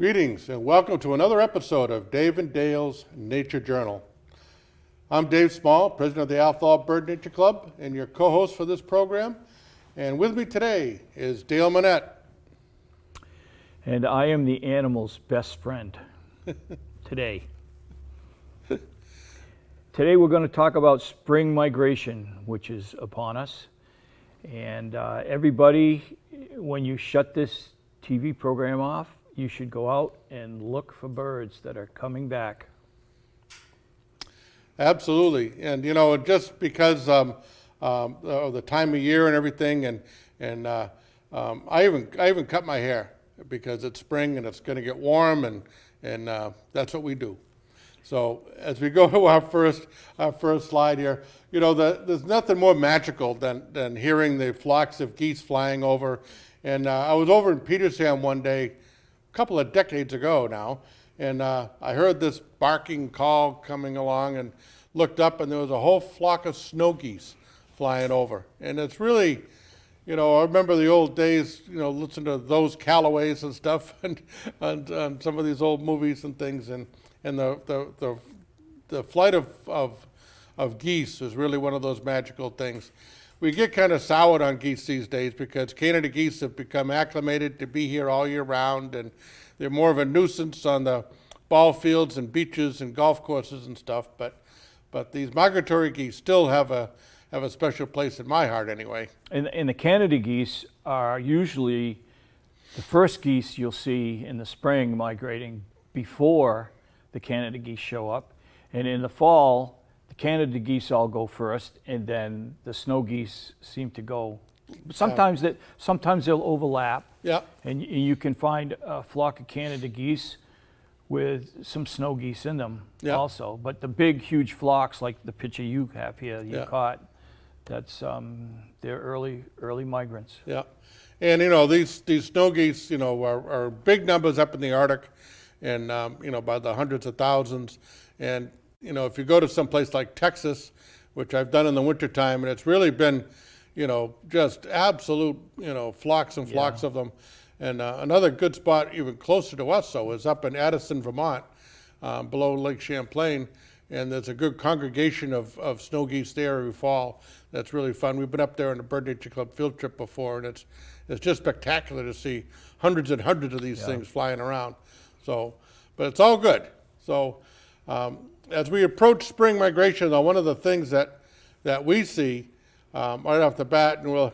Greetings and welcome to another episode of Dave and Dale's Nature Journal. I'm Dave Small, president of the Athol Bird Nature Club and your co-host for this program. And with me today is Dale Manette. And I am the animal's best friend today. Today we're going to talk about spring migration, which is upon us. And everybody, when you shut this TV program off, you should go out and look for birds that are coming back. Absolutely. And you know, just because of the time of year and everything, and I even cut my hair because it's spring and it's going to get warm, and that's what we do. So as we go to our first slide here, you know, there's nothing more magical than hearing the flocks of geese flying over. And I was over in Petersham one day, a couple of decades ago now, and I heard this barking call coming along and looked up, and there was a whole flock of snow geese flying over. And it's really, you know, I remember the old days, you know, listening to those Callaways and stuff, and some of these old movies and things, and the flight of geese is really one of those magical things. We get kind of soured on geese these days because Canada geese have become acclimated to be here all year round, and they're more of a nuisance on the ball fields and beaches and golf courses and stuff. But these migratory geese still have a special place in my heart anyway. And the Canada geese are usually the first geese you'll see in the spring migrating before the Canada geese show up. And in the fall, the Canada geese all go first, and then the snow geese seem to go. Sometimes they'll overlap. Yeah. And you can find a flock of Canada geese with some snow geese in them also. But the big, huge flocks like the picture you have here, you caught, that's they're early migrants. Yeah. And you know, these snow geese, you know, are big numbers up in the Arctic, and you know, by the hundreds of thousands. And you know, if you go to some place like Texas, which I've done in the wintertime, and it's really been, you know, just absolute, you know, flocks and flocks of them. And another good spot even closer to us, though, is up in Addison, Vermont, below Lake Champlain. And there's a good congregation of snow geese there every fall. That's really fun. We've been up there on a Bird Nature Club field trip before, and it's just spectacular to see hundreds and hundreds of these things flying around. So, but it's all good. So, as we approach spring migration, though, one of the things that we see right off the bat, and we'll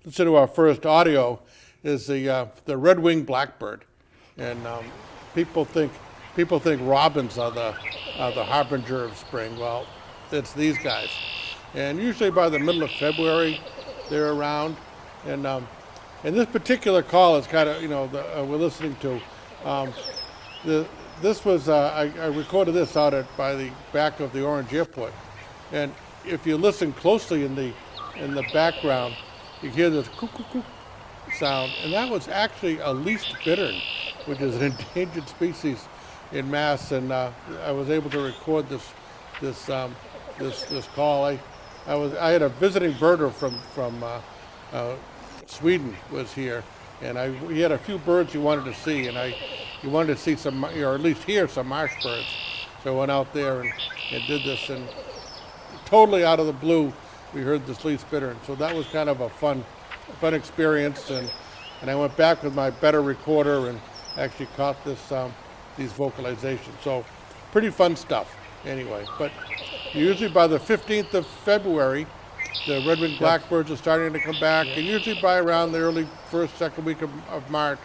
listen to our first audio, is the red-winged blackbird. And people think robins are the harbinger of spring. Well, it's these guys. And usually by the middle of February, they're around. And this particular call is kind of, you know, we're listening to. This was, I recorded this out by the back of the Orange Airport. And if you listen closely in the background, you hear this coo-coo-coo sound. And that was actually a least bittern, which is an endangered species in Mass. And I was able to record this call. I had a visiting birder from Sweden was here, and he had a few birds he wanted to see, and he wanted to see some, or at least hear some marsh birds. So I went out there and did this, and totally out of the blue, we heard this least bittern. So that was kind of a fun experience, and I went back with my better recorder and actually caught these vocalizations. So pretty fun stuff anyway. But usually by the 15th of February, the red-winged blackbirds are starting to come back, and usually by around the early first, second week of March,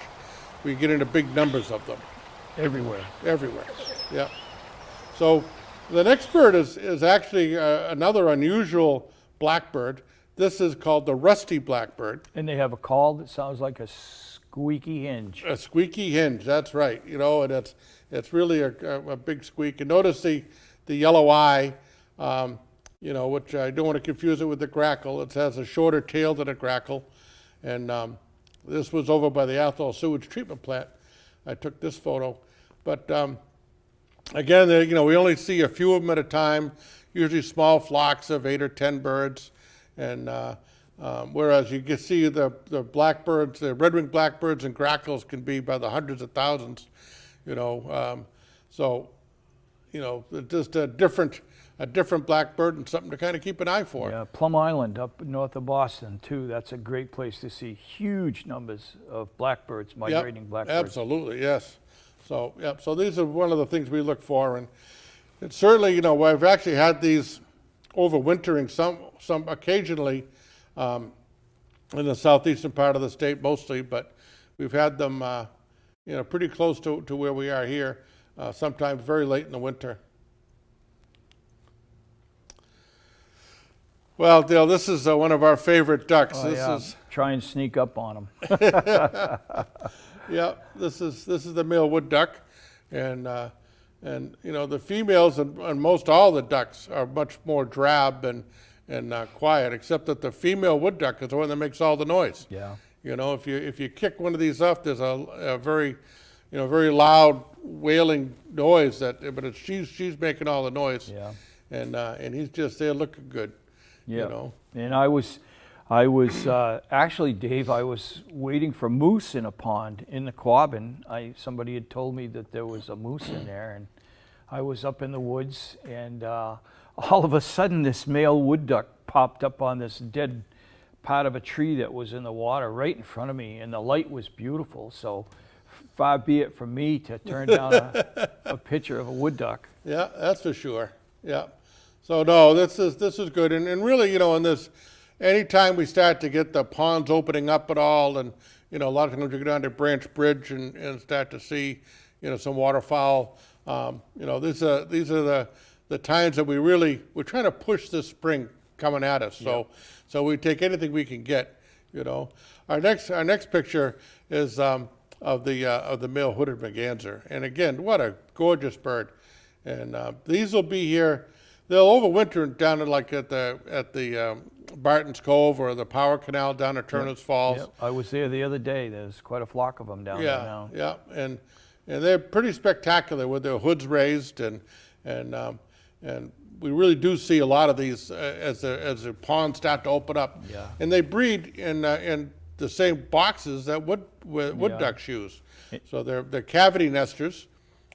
we get into big numbers of them. Everywhere. Yeah. So the next bird is actually another unusual blackbird. This is called the rusty blackbird. And they have a call that sounds like a squeaky hinge. A squeaky hinge, that's right. You know, and it's really a big squeak. And notice the yellow eye, you know, which I don't want to confuse it with the grackle. It has a shorter tail than a grackle. And this was over by the Athol sewage treatment plant. I took this photo. But again, you know, we only see a few of them at a time, usually small flocks of 8 or 10 birds. And whereas you can see the blackbirds, the red-winged blackbirds and grackles can be by the hundreds of thousands. So, just a different blackbird and something to kind of keep an eye for. Yeah, Plum Island up north of Boston too. That's a great place to see huge numbers of blackbirds, migrating Yep, blackbirds. absolutely, yes. So, yep, so these are one of the things we look for, and it's certainly, I've actually had these overwintering some occasionally in the southeastern part of the state mostly, but we've had them, pretty close to where we are here, sometimes very late in the winter. Well, Dale, this is one of our favorite ducks. Oh, This yeah. is Try and sneak up on them. Yeah, this is the male wood duck, and the females and most all the ducks are much more drab and quiet, except that the female wood duck is the one that makes all the noise. Yeah. If you kick one of these up, there's a very very loud wailing noise but she's making all the noise. Yeah. And he's just there looking good. Yeah. And I was actually, Dave, I was waiting for moose in a pond in the Quabbin. Somebody had told me that there was a moose in there, and I was up in the woods, and all of a sudden this male wood duck popped up on this dead part of a tree that was in the water right in front of me, and the light was beautiful. So far be it from me to turn down a picture of a wood duck. Yeah, that's for sure. Yeah. So no, this is good, and really, in this, anytime we start to get the ponds opening up at all, and a lot of times we go down to Branch Bridge and start to see, some waterfowl. These are the times that we're trying to push this spring coming at us. So we take anything we can get. Our next picture is of the male hooded merganser, and again, what a gorgeous bird. And these will be here. They'll overwinter down at the Barton's Cove or the Power Canal down at Turner's Falls. Yep. I was there the other day. There's quite a flock of them down there now. Yeah, and they're pretty spectacular with their hoods raised, and we really do see a lot of these as the ponds start to open up. Yeah. And they breed in the same boxes that wood ducks use. So they're cavity nesters,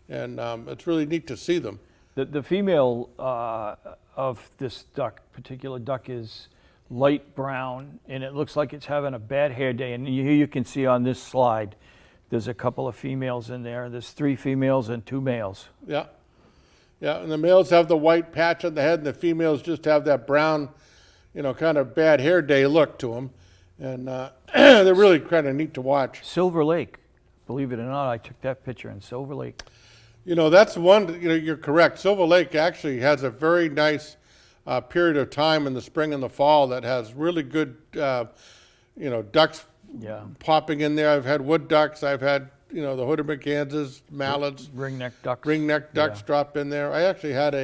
and it's really neat to see them. The female of this particular duck is light brown, and it looks like it's having a bad hair day. And here you can see on this slide, there's a couple of females in there. There's 3 females and 2 males. Yeah. Yeah, and the males have the white patch on the head, and the females just have that brown, kind of bad hair day look to them. And they're really kind of neat to watch. Silver Lake, believe it or not, I took that picture in Silver Lake. That's one, you're correct. Silver Lake actually has a very nice period of time in the spring and the fall that has really good, ducks popping in there. I've had wood ducks. I've had, the hooded mergansers, mallards. Ringneck ducks. Ringneck ducks drop in there. I actually had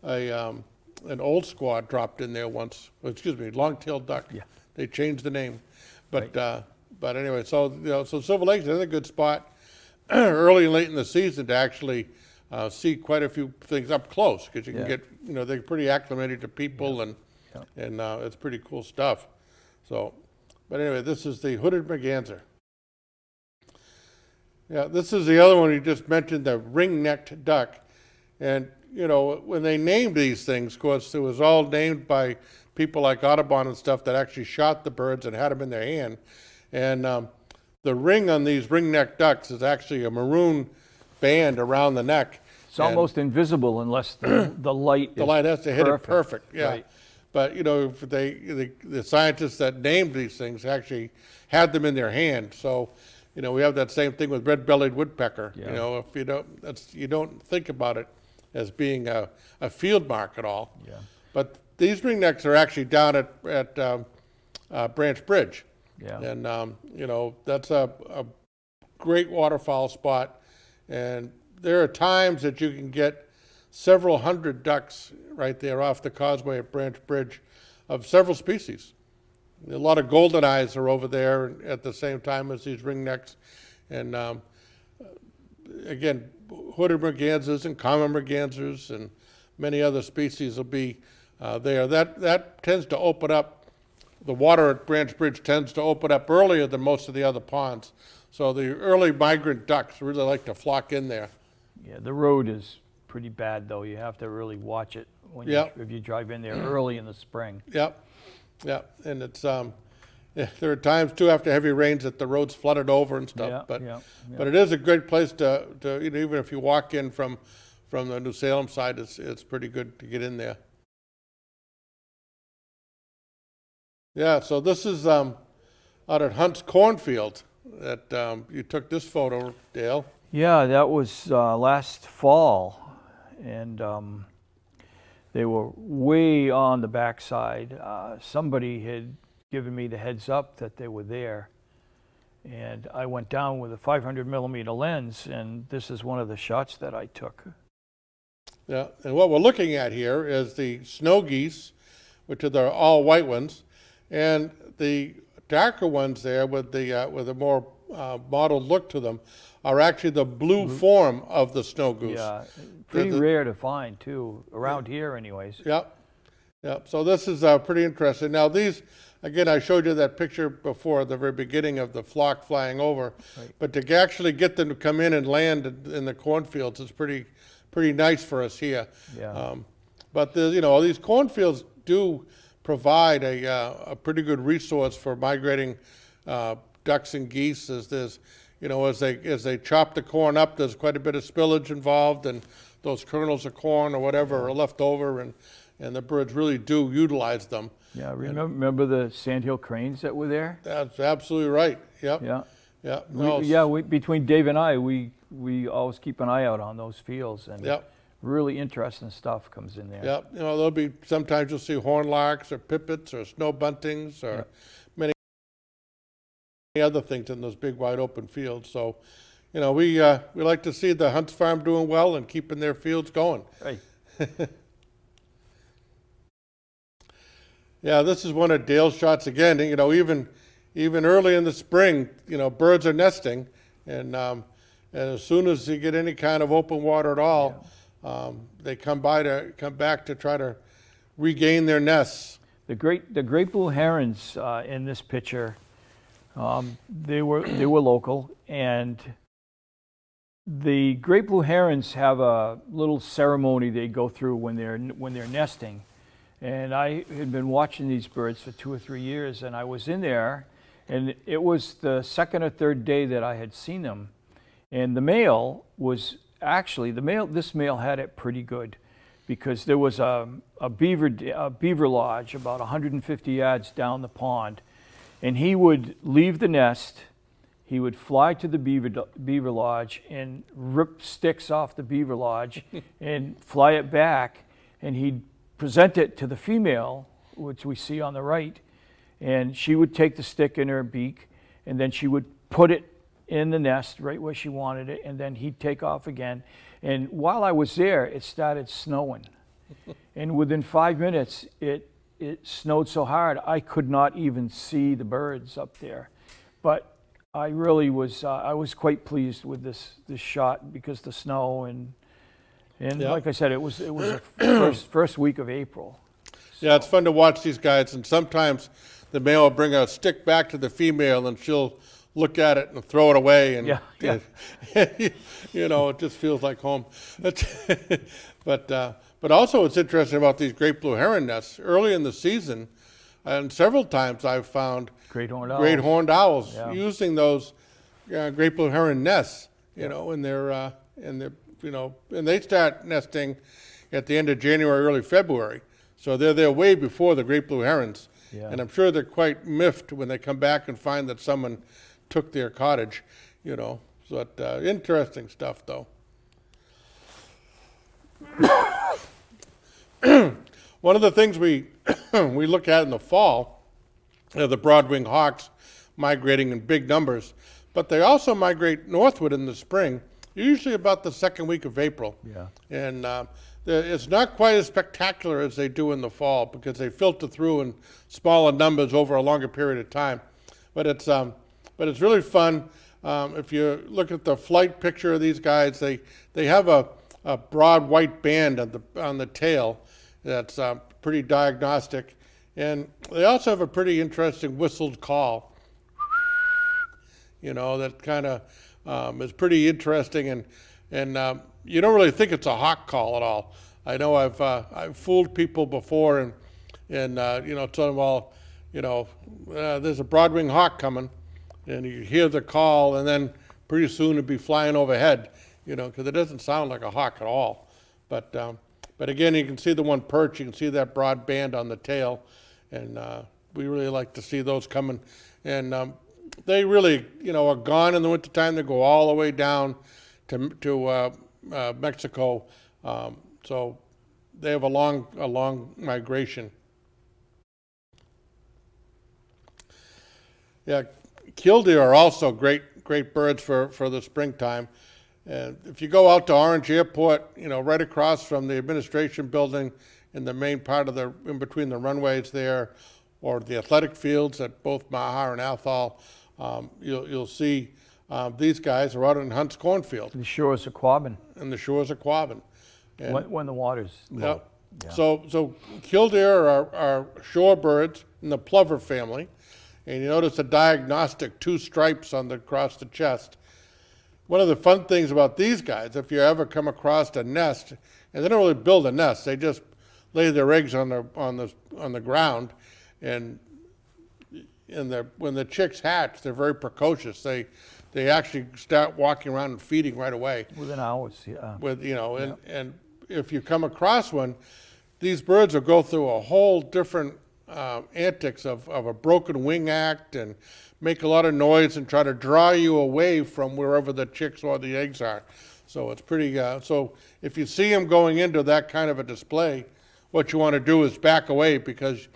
an old squad dropped in there once. Excuse me, long-tailed duck. Yeah. They changed the name. But anyway, so Silver Lake's another good spot early and late in the season to actually see quite a few things up close, because you can get, they're pretty acclimated to people, and it's pretty cool stuff. So, but anyway, this is the hooded merganser. Yeah, this is the other one you just mentioned, the ring-necked duck. And, when they named these things, of course, it was all named by people like Audubon and stuff that actually shot the birds and had them in their hand. And the ring on these ring-necked ducks is actually a maroon band around the neck. It's almost invisible unless the light has to hit it perfect. Yeah. Right. But the scientists that named these things actually had them in their hand. So we have that same thing with red-bellied woodpecker. Yeah. If you don't think about it as being a field mark at all. Yeah. But these ringnecks are actually down at Branch Bridge. Yeah. And that's a great waterfowl spot. And there are times that you can get several hundred ducks right there off the causeway at Branch Bridge of several species. A lot of golden eyes are over there at the same time as these ringnecks. And again, hooded mergansers and common mergansers and many other species will be there. That tends to open up, the water at Branch Bridge tends to open up earlier than most of the other ponds. So the early migrant ducks really like to flock in there. Yeah, the road is pretty bad though. You have to really watch it when Yep. if you drive in there early in the spring. Yep, yep, and it's, yeah, there are times too after heavy rains that the road's flooded over and Yeah, stuff, but, yeah, but it is a good place to, you know, even if you walk in from the New Salem side, it's pretty good to get in there. Yeah, so this is, out at Hunt's Cornfield that, you took this photo, Dale. Yeah, that was last fall, and they were way on the backside. Somebody had given me the heads up that they were there, and I went down with a 500 millimeter lens, and this is one of the shots that I took. Yeah, and what we're looking at here is the snow geese, which are the all white ones, and the darker ones there with a more mottled look to them are actually the blue form of the snow goose. Yeah, pretty rare to find too, around here anyways. Yep, yep. So this is pretty interesting. Now these, again, I showed you that picture before at the very beginning of the flock flying over, Right. but to actually get them to come in and land in the cornfields is pretty nice for us here. Yeah. But you know, these cornfields do provide a pretty good resource for migrating ducks and geese. As there's, you know, as they chop the corn up, there's quite a bit of spillage involved, and those kernels of corn or whatever are left over, and the birds really do utilize them. Yeah, remember the sandhill cranes that were there? That's absolutely right. Yep. Yeah. Yeah. No, Between Dave and I, we always keep an eye out on those fields, and Yep. really interesting stuff comes in there. Yep. You know, there'll be sometimes you'll see hornlarks or pipits or snow buntings or many other things in those big wide open fields. So, you know, we like to see the Hunt's Farm doing well and keeping their fields going. Right. Yeah, this is one of Dale's shots again. You know, even early in the spring, you know, birds are nesting, and as soon as you get any kind of open water at all, they come back to try to regain their nests. The great blue herons in this picture, they were local, and the great blue herons have a little ceremony they go through when they're nesting. And I had been watching these birds for 2 or 3 years, and I was in there, and it was the second or third day that I had seen them. And the male was actually, this male had it pretty good, because there was a beaver lodge about 150 yards down the pond, and he would leave the nest, he would fly to the beaver lodge and rip sticks off the beaver lodge and fly it back, and he'd present it to the female, which we see on the right, and she would take the stick in her beak, and then she would put it in the nest right where she wanted it, and then he'd take off again. And while I was there, it started snowing. And within 5 minutes, it snowed so hard, I could not even see the birds up there. But I really was, I was quite pleased with this shot, because the snow and like I said, it was the first week of April. Yeah, it's fun to watch these guys, and sometimes the male will bring a stick back to the female, and she'll look at it and throw it away, and you know, it just feels like home. But also, what's interesting about these great blue heron nests, early in the season, and several times I've found great horned owls using those great blue heron nests, you know, in their you know, and they start nesting at the end of January, early February. So they're there way before the great blue herons. Yeah. And I'm sure they're quite miffed when they come back and find that someone took their cottage, you know. So interesting stuff, though. One of the things we we look at in the fall are the broad-winged hawks migrating in big numbers, but they also migrate northward in the spring, usually about the second week of April. Yeah. And it's not quite as spectacular as they do in the fall, because they filter through in smaller numbers over a longer period of time. But it's really fun. If you look at the flight picture of these guys, they have a broad white band on the tail that's pretty diagnostic, and they also have a pretty interesting whistled call. that kind of is pretty interesting, and you don't really think it's a hawk call at all. I know I've fooled people before, and told them, well, there's a broadwing hawk coming, and you hear the call, and then pretty soon it'd be flying overhead, because it doesn't sound like a hawk at all. But again, you can see the one perch, you can see that broad band on the tail, and we really like to see those coming. And they really, are gone in the wintertime. They go all the way down to Mexico, so they have a long migration. Yeah, killdeer are also great birds for the springtime. And if you go out to Orange Airport, right across from the administration building in the main part of in between the runways there, or the athletic fields at both Maha and Athol, you'll see these guys are out in Hunt's cornfield. The shores of Quabbin. And the shores of Quabbin. When the water's low. Yeah. So killdeer are shorebirds in the plover family. And you notice the diagnostic 2 stripes across the chest. One of the fun things about these guys, if you ever come across a nest, and they don't really build a nest, they just lay their eggs on the ground, and when the chicks hatch, they're very precocious. They actually start walking around and feeding right away. Within hours, yeah. And if you come across one, these birds will go through a whole different antics of a broken wing act and make a lot of noise and try to draw you away from wherever the chicks or the eggs are. So it's pretty, so if you see them going into that kind of a display, what you want to do is back away, because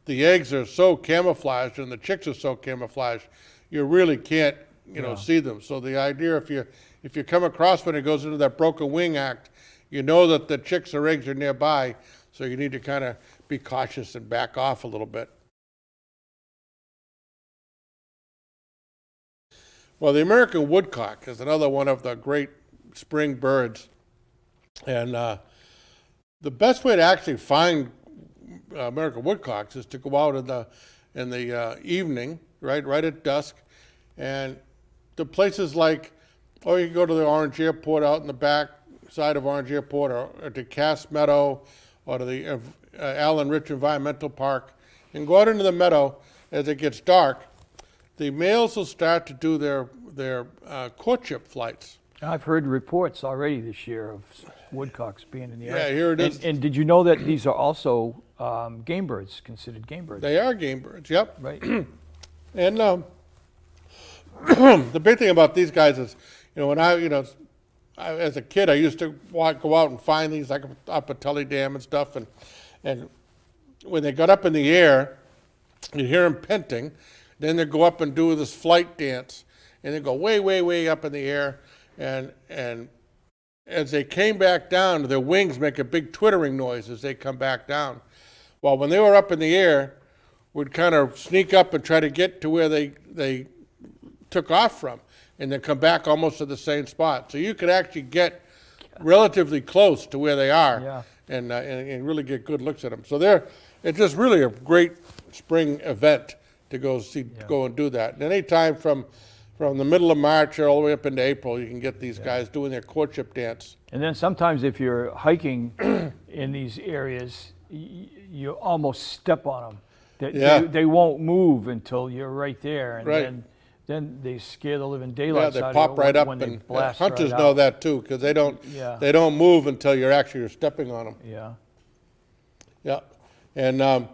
the eggs are so camouflaged and the chicks are so camouflaged, you really can't, see them. So the idea, if you come across one that goes into that broken wing act, you know that the chicks or eggs are nearby, so you need to kind of be cautious and back off a little bit. Well, the American woodcock is another one of the great spring birds. And the best way to actually find American woodcocks is to go out in the evening, right at dusk, and to places like, you can go to the Orange Airport out in the back side of Orange Airport, or to Cass Meadow, or to the Allen Rich Environmental Park, and go out into the meadow as it gets dark. The males will start to do their courtship flights. I've heard reports already this year of woodcocks being in the area. Yeah, here it is. And did you know that these are also game birds, considered game birds? They are game birds, yep. Right. And the big thing about these guys is, when as a kid, I used to go out and find these like up at Tully Dam and stuff, and when they got up in the air, you'd hear them panting. Then they'd go up and do this flight dance, and they'd go way, way, way up in the air, and as they came back down, their wings make a big twittering noise as they come back down. Well, when they were up in the air, we'd kind of sneak up and try to get to where they took off from, and then come back almost to the same spot. So you could actually get relatively close to where they are, Yeah. and really get good looks at them. So it's just really a great spring event to go and do that. And any time from the middle of March all the way up into April, you can get these guys doing their courtship dance. And then sometimes if you're hiking in these areas, you almost step on them. They won't move until you're right there, and Right. then they scare the living daylights They out pop of you right up, when they and blast hunters right know out. that too, because they don't Yeah. move until you're actually stepping on them. Yeah. Yeah, and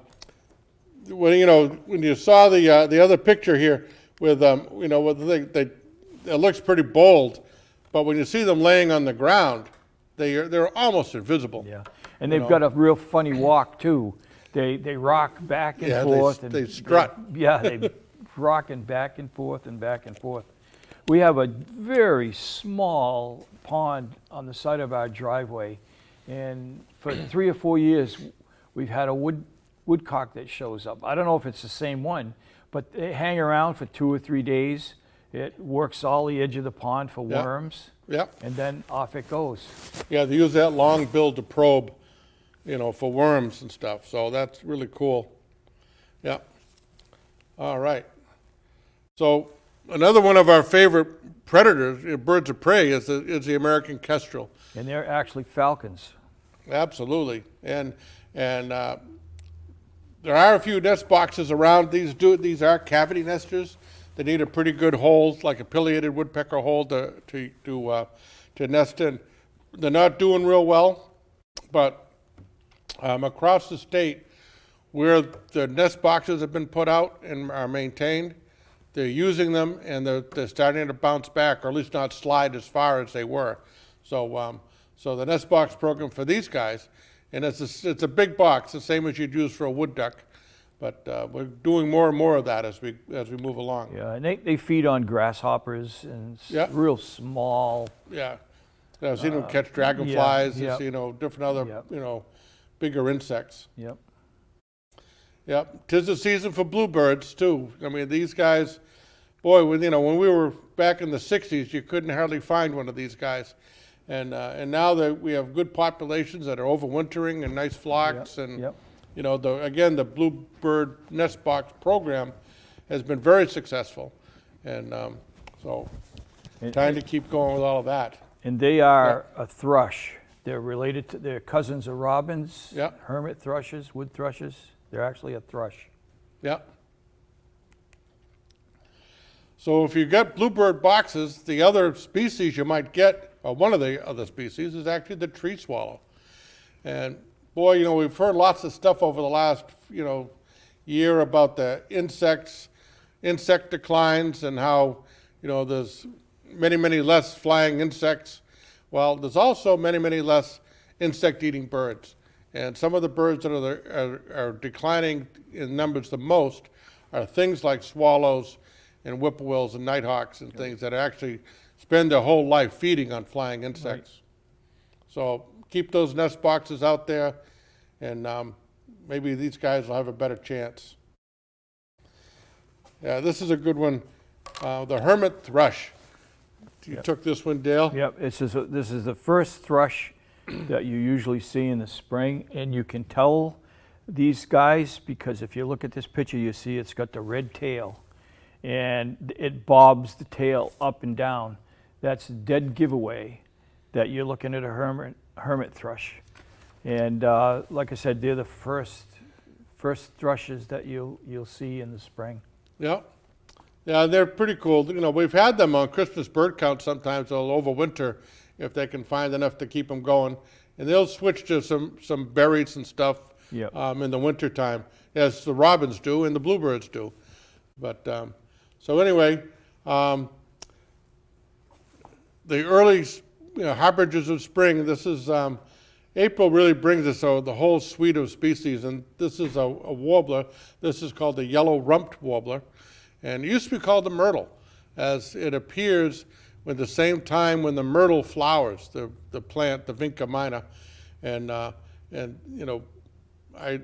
when you saw the other picture here with it looks pretty bold, but when you see them laying on the ground, they're almost invisible. Yeah. And they've got a real funny walk too. They rock back and forth. They strut. They rocking back and forth and back and forth. We have a very small pond on the side of our driveway, and for 3 or 4 years, we've had a woodcock that shows up. I don't know if it's the same one, but they hang around for 2 or 3 days. It works all the edge of the pond for Yeah. worms, Yeah, and then off it goes. yeah, they use that long bill to probe, for worms and stuff. So that's really cool. Yeah. All right. So Another one of our favorite predators, birds of prey, is the American kestrel. And they're actually falcons. Absolutely, and there are a few nest boxes around. These are cavity nesters. They need a pretty good hole, like a pileated woodpecker hole, to nest in. They're not doing real well, but across the state, where the nest boxes have been put out and are maintained, they're using them, and they're starting to bounce back, or at least not slide as far as they were. So the nest box program for these guys, and it's a big box, the same as you'd use for a wood duck, but we're doing more and more of that as we move along. Yeah, and they feed on grasshoppers and Yeah. real small. Yeah, I've seen them catch dragonflies, yeah. different other, Yep. bigger insects. Yep. Yep, 'tis the season for bluebirds too. I mean, these guys, boy, when we were back in the '60s, you couldn't hardly find one of these guys, and now that we have good populations that are overwintering and nice flocks, and Yep. the bluebird nest box program has been very successful, and so time to keep going with all of that. And they are a thrush. They're related to, they're cousins of robins, Yep. hermit thrushes, wood thrushes. They're actually a thrush. Yeah. So if you get bluebird boxes, the other species you might get, or one of the other species, is actually the tree swallow. And boy, we've heard lots of stuff over the last, year about the insect declines, and how, there's many, many less flying insects. Well, there's also many, many less insect-eating birds. And some of the birds that are declining in numbers the most are things like swallows and whippoorwills and nighthawks and things that actually spend their whole life feeding on flying insects. Right. So keep those nest boxes out there, and maybe these guys will have a better chance. Yeah, this is a good one. The hermit thrush. You took this one, Dale? Yep, this is the first thrush that you usually see in the spring, and you can tell these guys because if you look at this picture, you see it's got the red tail, and it bobs the tail up and down. That's a dead giveaway that you're looking at a hermit thrush. And like I said, they're the first thrushes that you'll see in the spring. Yeah. Yeah, they're pretty cool. We've had them on Christmas bird count sometimes. They'll overwinter if they can find enough to keep them going. And they'll switch to some berries and stuff in the wintertime, as the robins do and the bluebirds do. But so anyway, the early harbingers of spring, this is April really brings us the whole suite of species. And this is a warbler. This is called the yellow-rumped warbler. And it used to be called the myrtle, as it appears at the same time when the myrtle flowers, the plant, the vinca minor. And I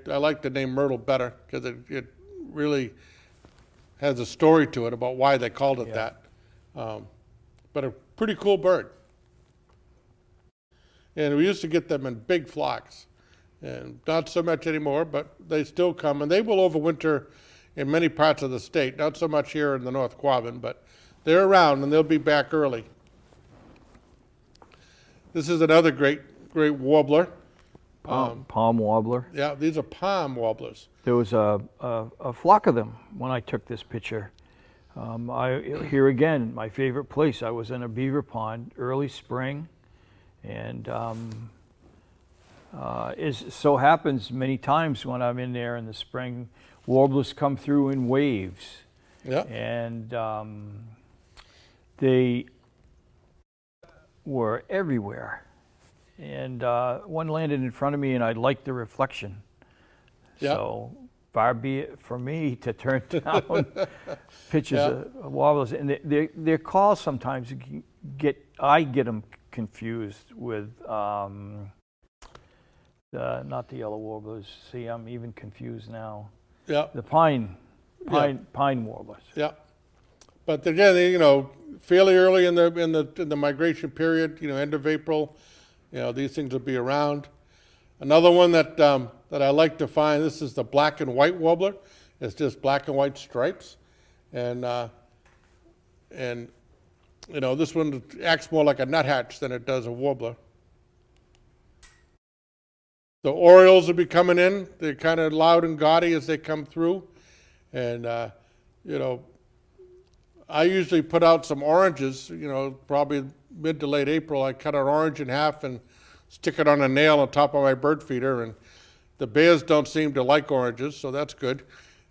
like the name myrtle better because it really has a story to it about why they called it that. But a pretty cool bird. And we used to get them in big flocks, and not so much anymore, but they still come, and they will overwinter in many parts of the state, not so much here in the North Quabbin, but they're around and they'll be back early. This is another great warbler. Palm warbler. Yeah, these are palm warblers. There was a flock of them when I took this picture. Here again, my favorite place. I was in a beaver pond early spring, and it so happens many times when I'm in there in the spring, warblers come through in waves. Yeah. And they were everywhere. And one landed in front of me, and I liked the reflection. Yeah. So far be it from me to turn down pictures of warblers. And their calls sometimes I get them confused with not the yellow warblers. See, I'm even confused now. Yeah. The pine warblers. Yeah. But again, fairly early in the migration period, end of April, these things will be around. Another one that I like to find, this is the black and white warbler. It's just black and white stripes, and And, you know, this one acts more like a nuthatch than it does a warbler. The orioles will be coming in. They're kind of loud and gaudy as they come through. And, you know, I usually put out some oranges, you know, probably mid to late April. I cut an orange in half and stick it on a nail on top of my bird feeder. And the bears don't seem to like oranges, so that's good.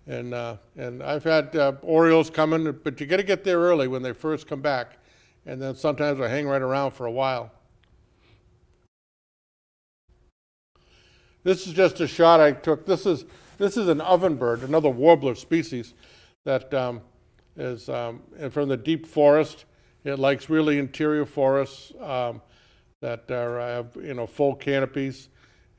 And I've had orioles coming, but you got to get there early when they first come back. And then sometimes I hang right around for a while. This is just a shot I took. This is an ovenbird, another warbler species that is from the deep forest. It likes really interior forests that have, you know, full canopies,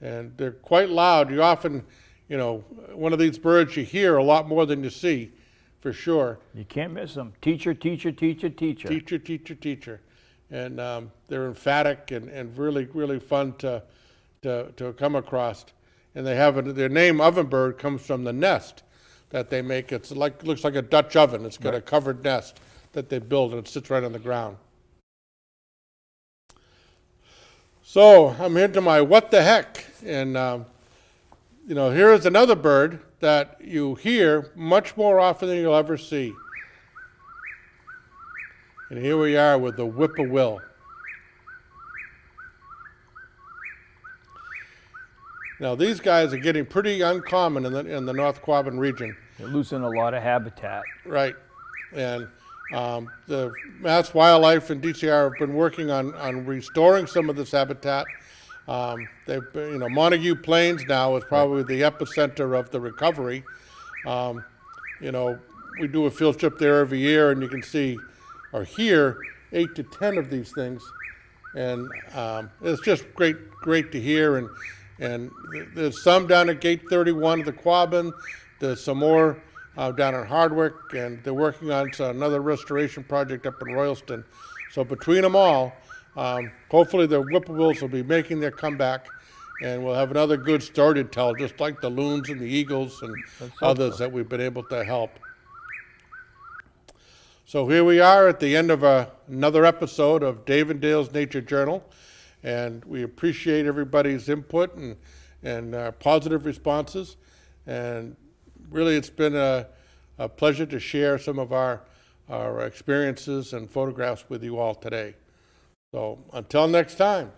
and they're quite loud. You often, you know, one of these birds you hear a lot more than you see, for sure. You can't miss them. Teacher, teacher, teacher, teacher. Teacher, teacher, teacher. And they're emphatic and really, really fun to come across. And they have their name ovenbird comes from the nest that they make. It's like, looks like a Dutch oven. It's got a covered nest that they build, and it sits right on the ground. So I'm into my what the heck. And, you know, here is another bird that you hear much more often than you'll ever see. And here we are with the whippoorwill. Now these guys are getting pretty uncommon in the North Quabbin region. They're losing a lot of habitat. Right. And the Mass Wildlife and DCR have been working on restoring some of this habitat. They've been, you know, Montague Plains now is probably the epicenter of the recovery. You know, we do a field trip there every year, and you can see or hear 8 to 10 of these things. And it's just great to hear. And there's some down at Gate 31 of the Quabbin. There's some more down in Hardwick, and they're working on another restoration project up in Royalston. So between them all, hopefully the whippoorwills will be making their comeback, and we'll have another good story to tell, just like the loons and the eagles and others that we've been able to help. So here we are at the end of another episode of Dave and Dale's Nature Journal. And we appreciate everybody's input and positive responses. And really, it's been a pleasure to share some of our experiences and photographs with you all today. So until next time.